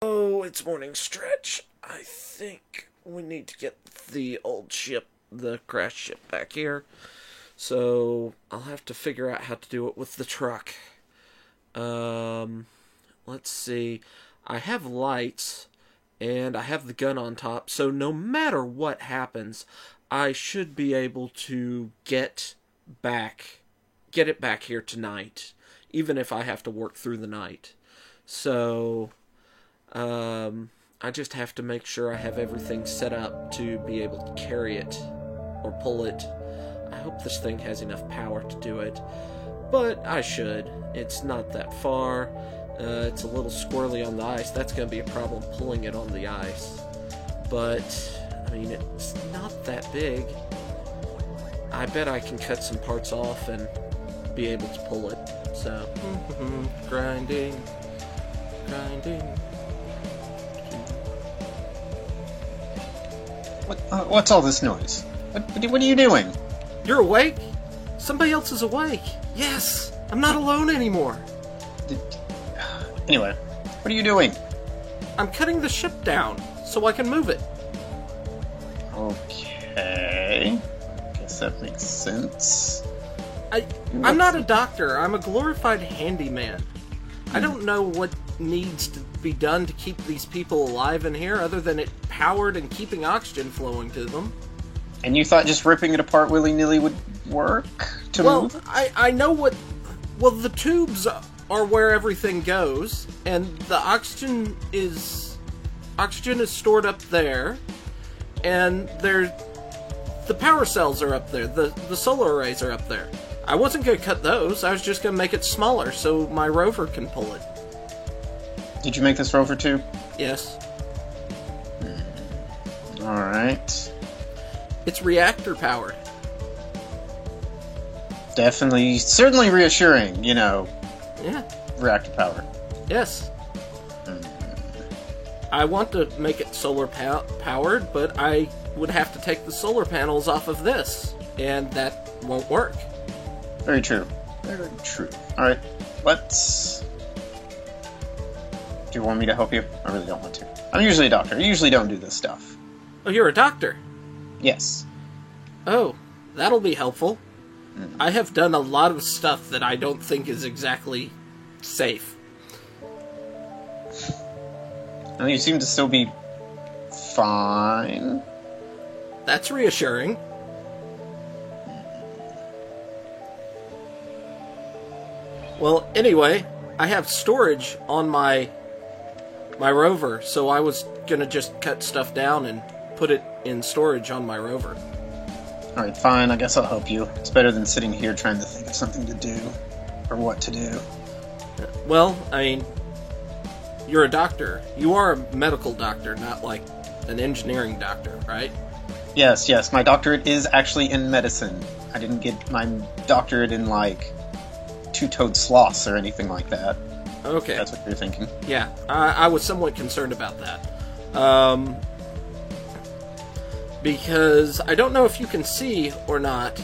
Oh, it's morning stretch. I think we need to get the old ship, the crash ship, back here. So I'll have to figure out how to do it with the truck. Let's see. I have lights, and I have the gun on top, so no matter what happens, I should be able to get it back here tonight, even if I have to work through the night. So, I just have to make sure I have everything set up to be able to carry it or pull it. I hope this thing has enough power to do it, but I should. It's not that far. It's a little squirrely on the ice. That's going to be a problem pulling it on the ice. But, I mean, it's not that big. I bet I can cut some parts off and be able to pull it. So, grinding. What's all this noise? What are you doing? You're awake? Somebody else is awake. Yes, I'm not alone anymore. Anyway, what are you doing? I'm cutting the ship down so I can move it. Okay. Guess that makes sense. I'm not a doctor. I'm a glorified handyman. I don't know what needs to be done to keep these people alive in here other than it powered and keeping oxygen flowing to them. And you thought just ripping it apart willy-nilly would work to move? I know what... Well, the tubes are where everything goes, and the oxygen is stored up there, and the power cells are up there, the solar arrays are up there. I wasn't going to cut those, I was just going to make it smaller so my rover can pull it. Did you make this rover too? Yes. Alright. It's reactor powered. Certainly reassuring, Yeah. reactor power. Yes. I want to make it solar powered, but I would have to take the solar panels off of this, and that won't work. Very true. Very true. Alright, let's... Do you want me to help you? I really don't want to. I'm usually a doctor. I usually don't do this stuff. Oh, you're a doctor? Yes. Oh, that'll be helpful. I have done a lot of stuff that I don't think is exactly safe. And you seem to still be fine. That's reassuring. Well, anyway, I have storage on my rover, so I was gonna just cut stuff down and put it in storage on my rover. Alright, fine, I guess I'll help you. It's better than sitting here trying to think of something to do. Or what to do. Well, I mean, you're a doctor. You are a medical doctor, not like an engineering doctor, right? Yes, my doctorate is actually in medicine. I didn't get my doctorate in, two-toed sloths or anything like that. Okay. That's what you're thinking. Yeah, I was somewhat concerned about that. Because I don't know if you can see or not,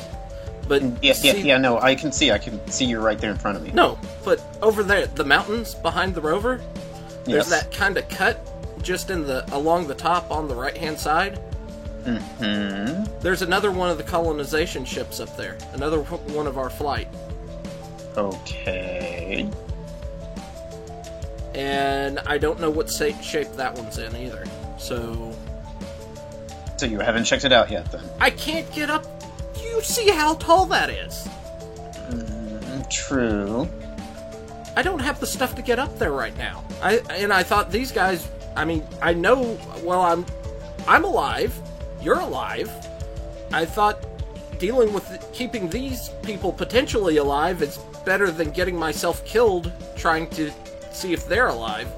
but... No, I can see you right there in front of me. No, but over there, the mountains behind the rover, there's Yes. that kind of cut just along the top on the right-hand side. Mm-hmm. There's another one of the colonization ships up there. Another one of our flight. Okay. And I don't know what shape that one's in either. So you haven't checked it out yet, then? I can't get up. Do you see how tall that is? True. I don't have the stuff to get up there right now. I thought these guys... I mean, I know... Well, I'm alive. You're alive. I thought dealing with keeping these people potentially alive is better than getting myself killed trying to see if they're alive.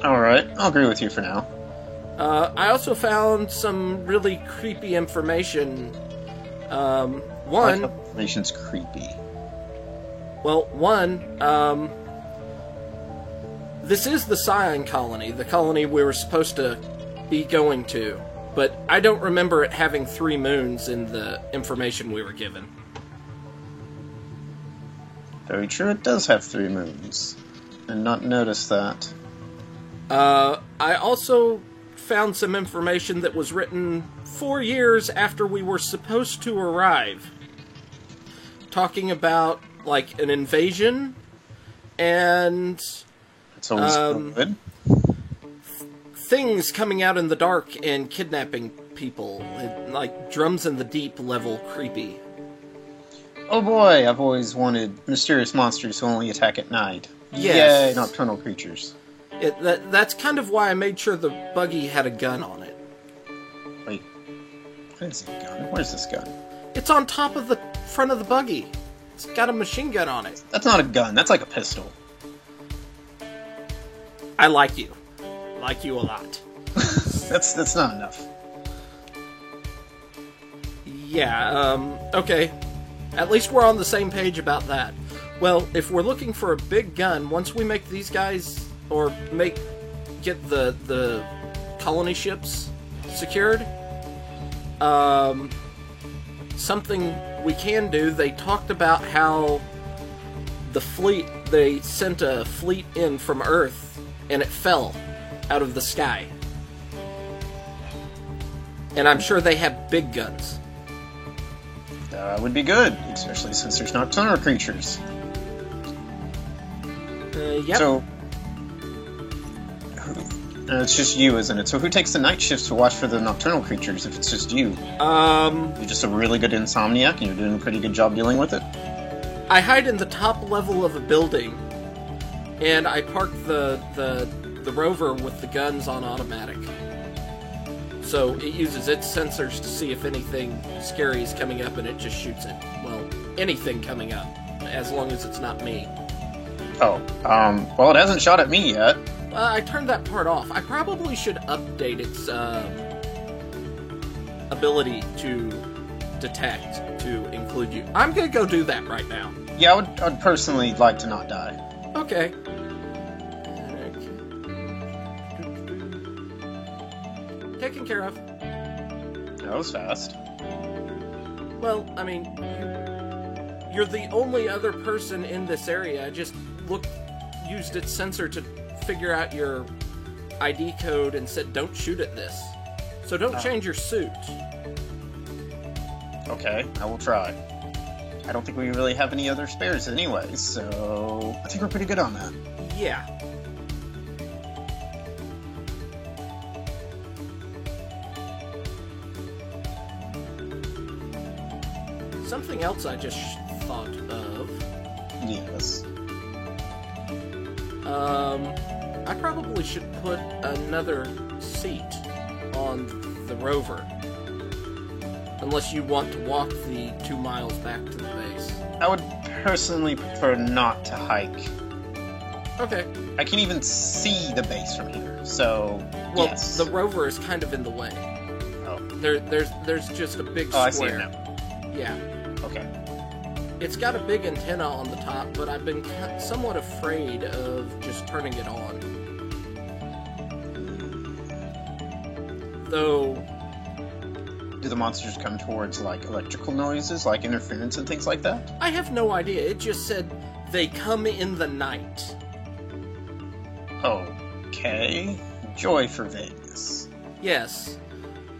Alright, I'll agree with you for now. I also found some really creepy information. One... Information's creepy. Well, this is the Scion colony, the colony we were supposed to be going to, but I don't remember it having 3 moons in the information we were given. Very true, it does have 3 moons. and not notice that. I also found some information that was written 4 years after we were supposed to arrive. Talking about, like, an invasion, and It's always good. things coming out in the dark and kidnapping people. Like, Drums in the Deep level creepy. Oh boy, I've always wanted mysterious monsters who only attack at night. Yes. Yay, nocturnal creatures. That's kind of why I made sure the buggy had a gun on it. Wait, what is a gun? Where's this gun? It's on top of the front of the buggy. It's got a machine gun on it. That's not a gun, that's like a pistol. I like you. Like you a lot. That's not enough. Yeah, okay. At least we're on the same page about that. Well, if we're looking for a big gun, once we make these guys, or get the colony ships secured, something we can do, they talked about how the fleet, they sent a fleet in from Earth, and it fell out of the sky. And I'm sure they have big guns. Would be good, especially since there's nocturnal creatures. Yep. So, it's just you, isn't it? So who takes the night shifts to watch for the nocturnal creatures if it's just you? You're just a really good insomniac and you're doing a pretty good job dealing with it? I hide in the top level of a building, and I park the rover with the guns on automatic. So it uses its sensors to see if anything scary is coming up, and it just shoots it. Well, anything coming up, as long as it's not me. Oh, well, it hasn't shot at me yet. I turned that part off. I probably should update its ability to detect to include you. I'm gonna go do that right now. Yeah, I'd personally like to not die. Okay. Taken care of. That was fast. Well, I mean, you're the only other person in this area. I just used its sensor to figure out your ID code and said, don't shoot at this. So don't change your suit. Okay, I will try. I don't think we really have any other spares anyway, so I think we're pretty good on that. Yeah. Something else I just thought of. Yes. I probably should put another seat on the rover. Unless you want to walk the 2 miles back to the base. I would personally prefer not to hike. Okay. I can even see the base from here, so Well, yes. the rover is kind of in the way. Oh. There's just a big square. I see it now. Yeah. Okay. It's got a big antenna on the top, but I've been somewhat afraid of just turning it on. Though... Do the monsters come towards, like, electrical noises, like interference and things like that? I have no idea. It just said, they come in the night. Okay. Joy for Vegas. Yes.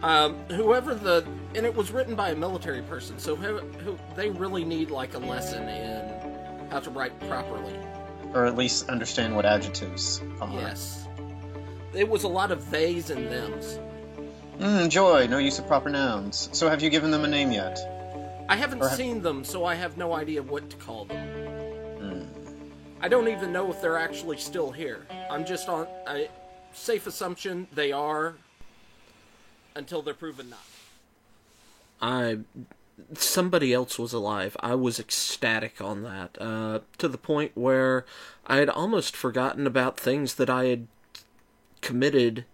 Whoever and it was written by a military person, so who they really need, like, a lesson in how to write properly. Or at least understand what adjectives are. Yes. It was a lot of theys and thems. Joy, no use of proper nouns. So have you given them a name yet? I haven't seen them, so I have no idea what to call them. I don't even know if they're actually still here. I'm just on a safe assumption they are, until they're proven not. Somebody else was alive. I was ecstatic on that, to the point where I had almost forgotten about things that I had committed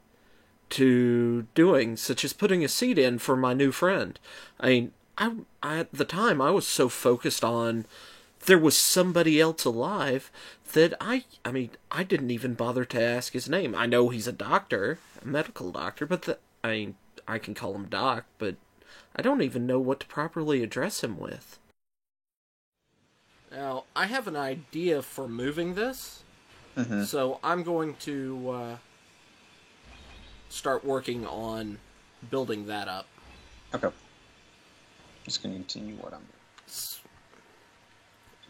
to doing, such as putting a seat in for my new friend. I mean, I at the time, I was so focused on there was somebody else alive that I didn't even bother to ask his name. I know he's a doctor, a medical doctor, but I can call him Doc, but I don't even know what to properly address him with. Now, I have an idea for moving this. Mm-hmm. So I'm going to start working on building that up. Okay. Just gonna continue what I'm doing.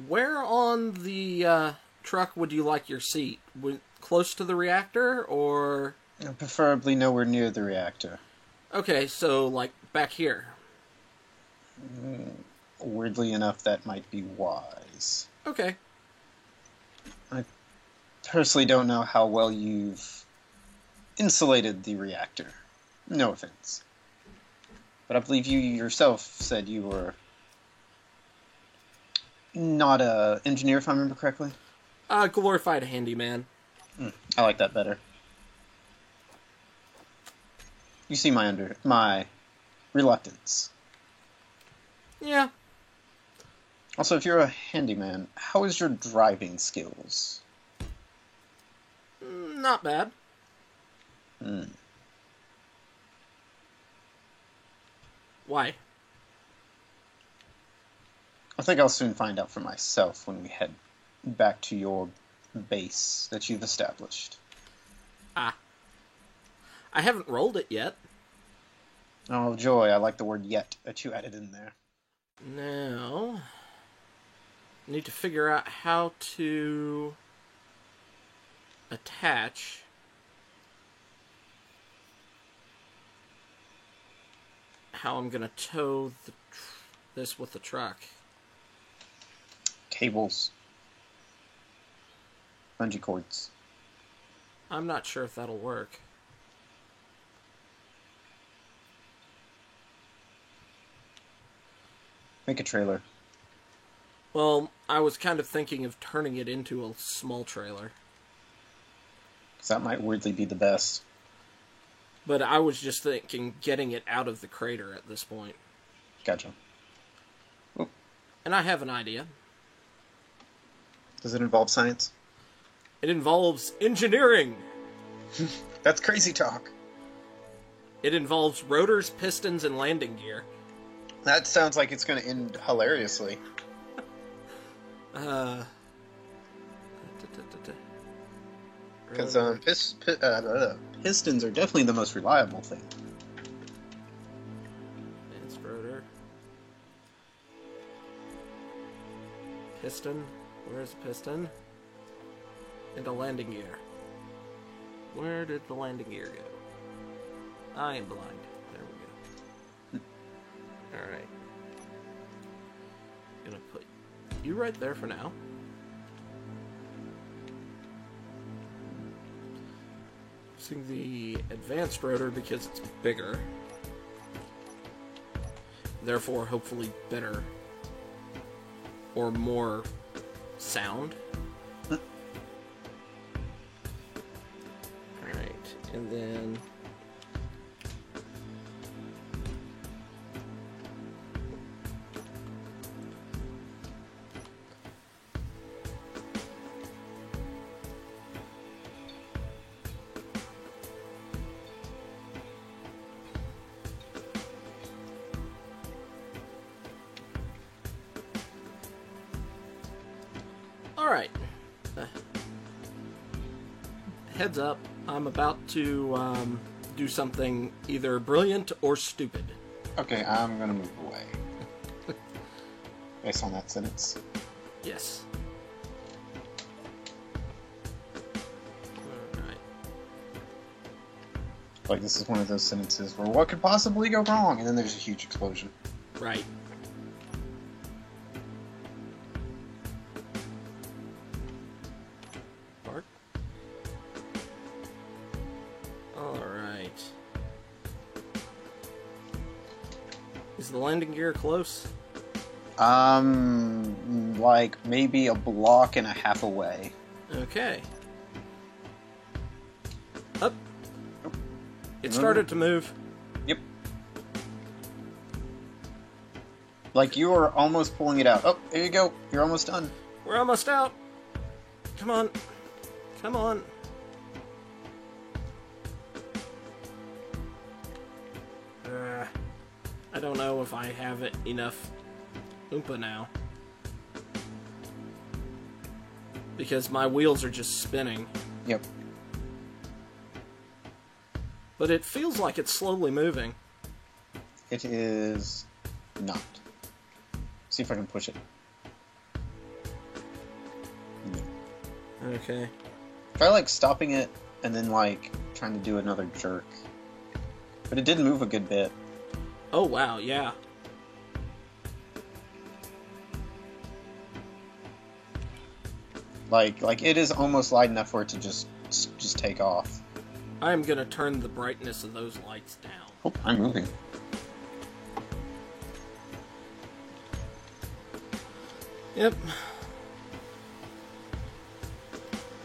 Where on the truck would you like your seat? Close to the reactor, or... Preferably nowhere near the reactor. Okay, so, like, back here. Weirdly enough, that might be wise. Okay. I personally don't know how well you've insulated the reactor. No offense. But I believe you yourself said you were not an engineer, if I remember correctly. Glorified handyman. I like that better. You see my reluctance. Yeah. Also, if you're a handyman, how is your driving skills? Not bad. Why? I think I'll soon find out for myself when we head back to your base that you've established. I haven't rolled it yet. Oh, joy, I like the word yet that you added in there. Now, I need to figure out how to attach how I'm gonna tow this with the truck. Cables. Bungee cords. I'm not sure if that'll work. Make a trailer. Well, I was kind of thinking of turning it into a small trailer. Because that might weirdly be the best. But I was just thinking getting it out of the crater at this point. Gotcha. Oop. And I have an idea. Does it involve science? It involves engineering! That's crazy talk. It involves rotors, pistons, and landing gear. That sounds like it's going to end hilariously. Because pistons are definitely the most reliable thing. Advanced rotor. Piston. Where's the piston? And a landing gear. Where did the landing gear go? I am blind. There we go. Alright. Gonna put you right there for now. Using the advanced rotor because it's bigger. Therefore, hopefully better or more sound. Alright, and then alright. Heads up, I'm about to do something either brilliant or stupid. Okay, I'm going to move away. Based on that sentence. Yes. Alright. Like, this is one of those sentences where what could possibly go wrong? And then there's a huge explosion. Right. Park. Alright. Is the landing gear close? Like maybe a block and a half away. Okay. Up. It started to move. Yep. Like you are almost pulling it out. Oh, there you go. You're almost done. We're almost out. Come on. Come on. I don't know if I have enough Oompa now. because my wheels are just spinning. Yep. But it feels like it's slowly moving. It is not. See if I can push it. No. Okay. Try, like, stopping it and then, like, trying to do another jerk. But it did move a good bit. Oh, wow, yeah. Like it is almost light enough for it to just take off. I'm gonna turn the brightness of those lights down. Oh, I'm moving. Yep.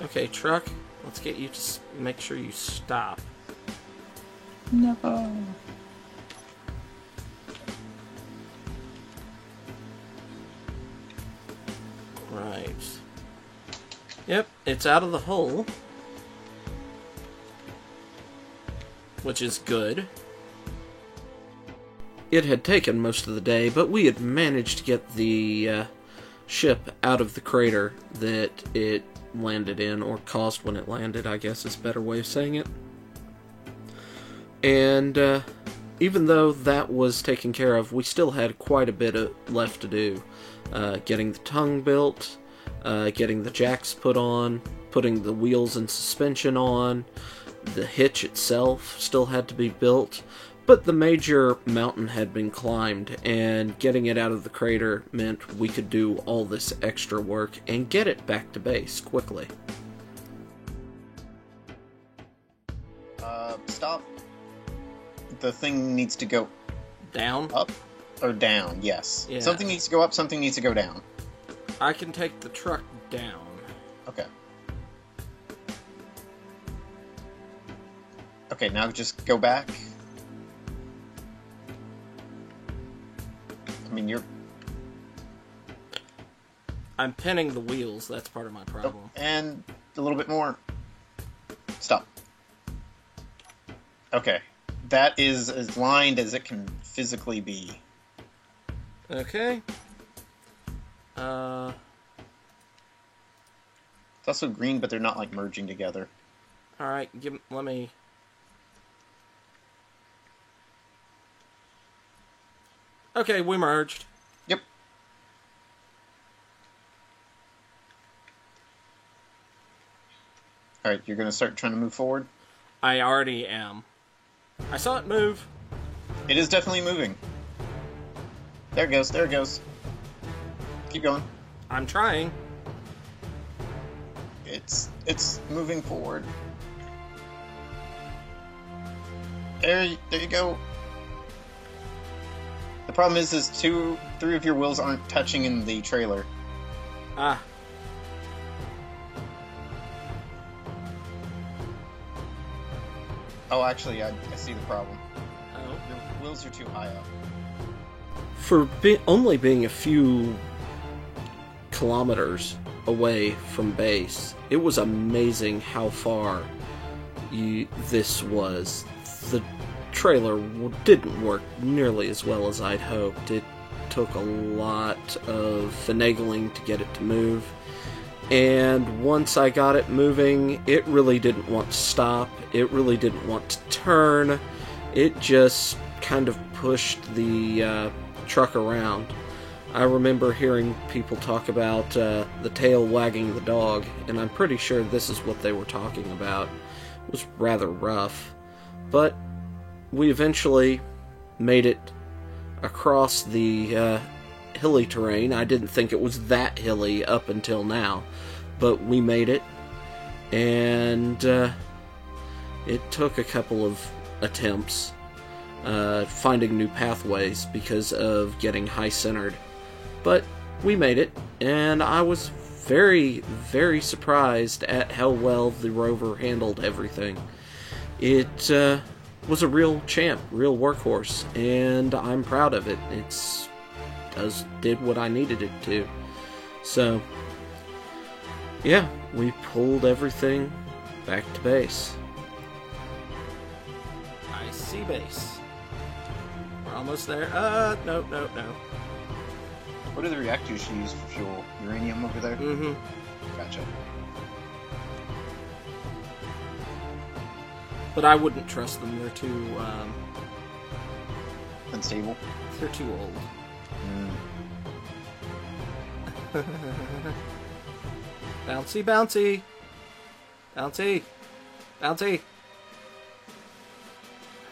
Okay, truck. Let's get you to make sure you stop. No. Right. Yep, it's out of the hole. Which is good. It had taken most of the day, but we had managed to get the ship out of the crater that it landed in, or caused when it landed, I guess is a better way of saying it. And even though that was taken care of, we still had quite a bit left to do. Getting the tongue built, getting the jacks put on, putting the wheels and suspension on, the hitch itself still had to be built, but the major mountain had been climbed, and getting it out of the crater meant we could do all this extra work and get it back to base quickly. Stop. The thing needs to go Down? up or down, yes. Yeah. Something needs to go up, something needs to go down. I can take the truck down. Okay. Okay, now just go back. I mean, you're... I'm pinning the wheels, that's part of my Oh, problem. and a little bit more. Stop. Okay. That is as lined as it can physically be. Okay. It's also green, but they're not, like, merging together. Alright, let me... Okay, we merged. Yep. Alright, you're gonna start trying to move forward? I already am. I saw it move. It is definitely moving. There it goes, there it goes. Keep going. I'm trying. It's moving forward. There you go. The problem is 3 of your wheels aren't touching in the trailer. Ah. Oh, actually, I see the problem. Oh. Your wheels are too high up. For only being a few kilometers away from base, it was amazing how far this was. The trailer didn't work nearly as well as I'd hoped. It took a lot of finagling to get it to move, and once I got it moving, it really didn't want to stop, it really didn't want to turn, it just kind of pushed the truck around. I remember hearing people talk about the tail wagging the dog, and I'm pretty sure this is what they were talking about. It was rather rough, but we eventually made it across the hilly terrain. I didn't think it was that hilly up until now, but we made it, and it took a couple of attempts finding new pathways because of getting high-centered, but we made it, and I was very, very surprised at how well the rover handled everything. It was a real champ, real workhorse, and I'm proud of it. Did what I needed it to. So, yeah, we pulled everything back to base. I see base. We're almost there. No. What do the reactors use for fuel? Uranium over there? Mm-hmm. Gotcha. But I wouldn't trust them. They're too Unstable. they're too old. Bouncy, bouncy, bouncy, bouncy.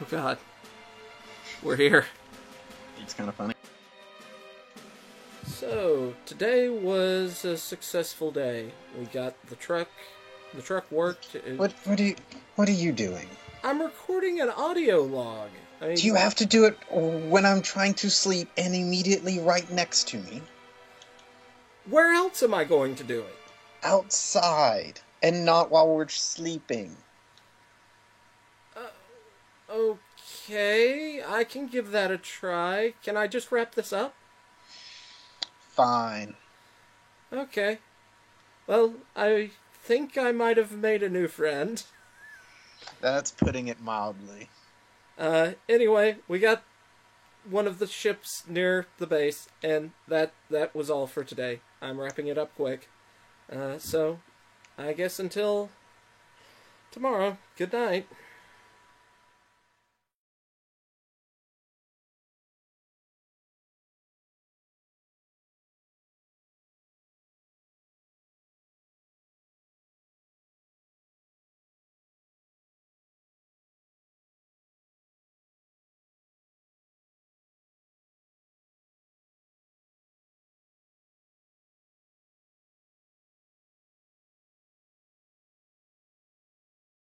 Oh God, we're here. It's kind of funny. So today was a successful day. We got the truck. The truck worked. What are you doing? I'm recording an audio log. I mean, Do you have to do it when I'm trying to sleep and immediately right next to me? where else am I going to do it? Outside, and not while we're sleeping. Okay, I can give that a try. Can I just wrap this up? Fine. Okay. Well, I think I might have made a new friend. That's putting it mildly. Anyway, we got one of the ships near the base, and that was all for today. I'm wrapping it up quick. So, I guess until tomorrow, good night.